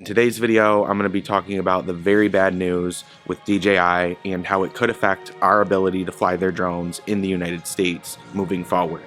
today's video, I'm going to be talking about the very bad news with DJI and how it could affect our ability to fly their drones in the United States moving forward.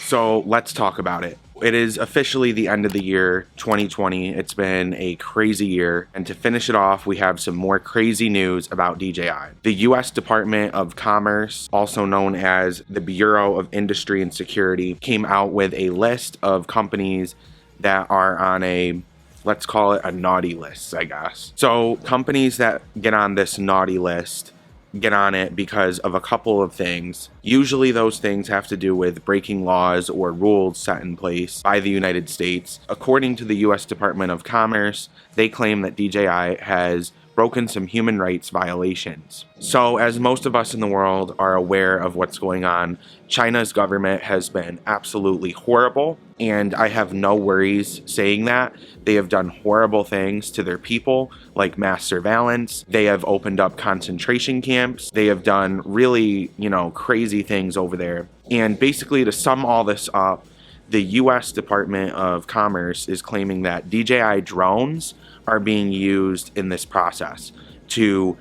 So let's talk about it. It is officially the end of the year, 2020. It's been a crazy year. And to finish it off, we have some more crazy news about DJI. The US Department of Commerce, also known as the Bureau of Industry and Security, came out with a list of companies that are on a, let's call it a naughty list, I guess. So companies that get on this naughty list get on it because of a couple of things. Usually those things have to do with breaking laws or rules set in place by the United States. According to the US Department of Commerce, they claim that DJI has broken some human rights violations. So as most of us in the world are aware of what's going on, China's government has been absolutely horrible, and I have no worries saying that. They have done horrible things to their people, like mass surveillance. They have opened up concentration camps. They have done really, crazy things over there. And basically, to sum all this up, the US Department of Commerce is claiming that DJI drones are being used in this process to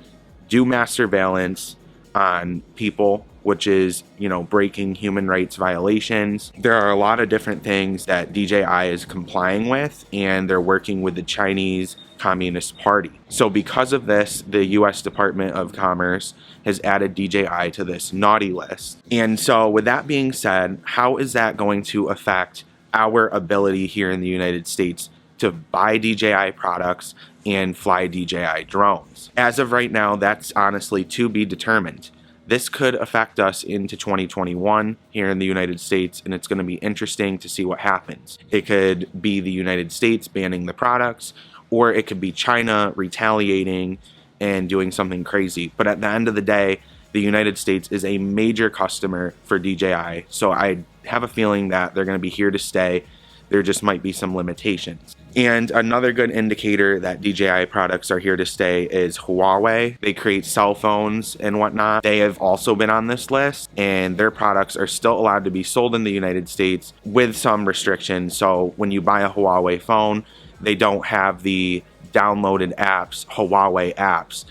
do mass surveillance on people, which is, breaking human rights violations. There are a lot of different things that DJI is complying with, and they're working with the Chinese Communist Party. So because of this, the US Department of Commerce has added DJI to this naughty list. And so with that being said, how is that going to affect our ability here in the United States to buy DJI products and fly DJI drones? As of right now, that's honestly to be determined. This could affect us into 2021 here in the United States, and it's going to be interesting to see what happens. It could be the United States banning the products, or it could be China retaliating and doing something crazy. But at the end of the day, the United States is a major customer for DJI, so I have a feeling that they're going to be here to stay. There just might be some limitations. And another good indicator that DJI products are here to stay is Huawei. They create cell phones and whatnot. They have also been on this list, and their products are still allowed to be sold in the United States with some restrictions. So when you buy a Huawei phone, they don't have the downloaded apps, Huawei apps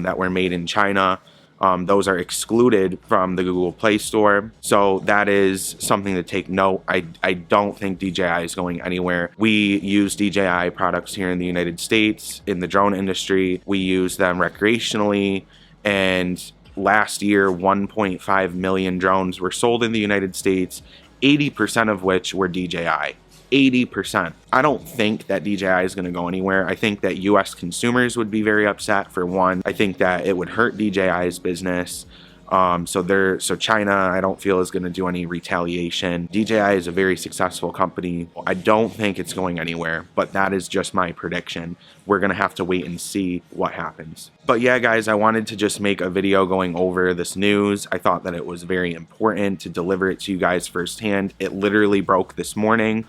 that were made in China. Those are excluded from the Google Play Store. So that is something to take note. I don't think DJI is going anywhere. We use DJI products here in the United States in the drone industry. We use them recreationally, and last year 1.5 million drones were sold in the United States, 80% of which were DJI. 80%. I don't think that DJI is going to go anywhere. I think that US consumers would be very upset, for one. I think that it would hurt DJI's business. So China, I don't feel, is going to do any retaliation. DJI is a very successful company. I don't think it's going anywhere, but that is just my prediction. We're going to have to wait and see what happens. But yeah, guys, I wanted to just make a video going over this news. I thought that it was very important to deliver it to you guys firsthand. It literally broke this morning,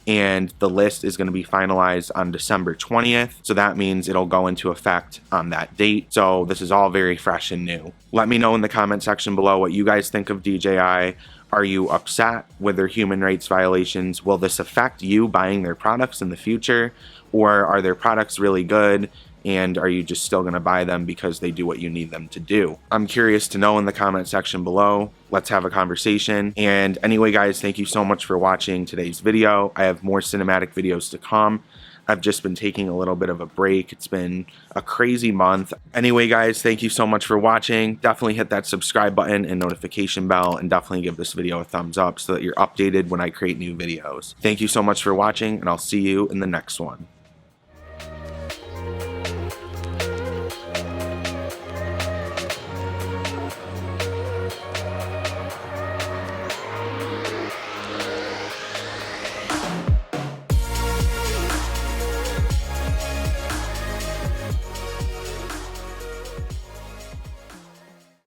and the list is going to be finalized on December 20th. So that means it'll go into effect on that date. So this is all very fresh and new. Let me know in the comment section below what you guys think of DJI. Are you upset with their human rights violations? Will this affect you buying their products in the future? Or are their products really good, and are you just still going to buy them because they do what you need them to do? I'm curious to know in the comment section below. Let's have a conversation. And anyway, guys, thank you so much for watching today's video. I have more cinematic videos to come. I've just been taking a little bit of a break. It's been a crazy month. Anyway, guys, thank you so much for watching. Definitely hit that subscribe button and notification bell, and definitely give this video a thumbs up so that you're updated when I create new videos. Thank you so much for watching, and I'll see you in the next one.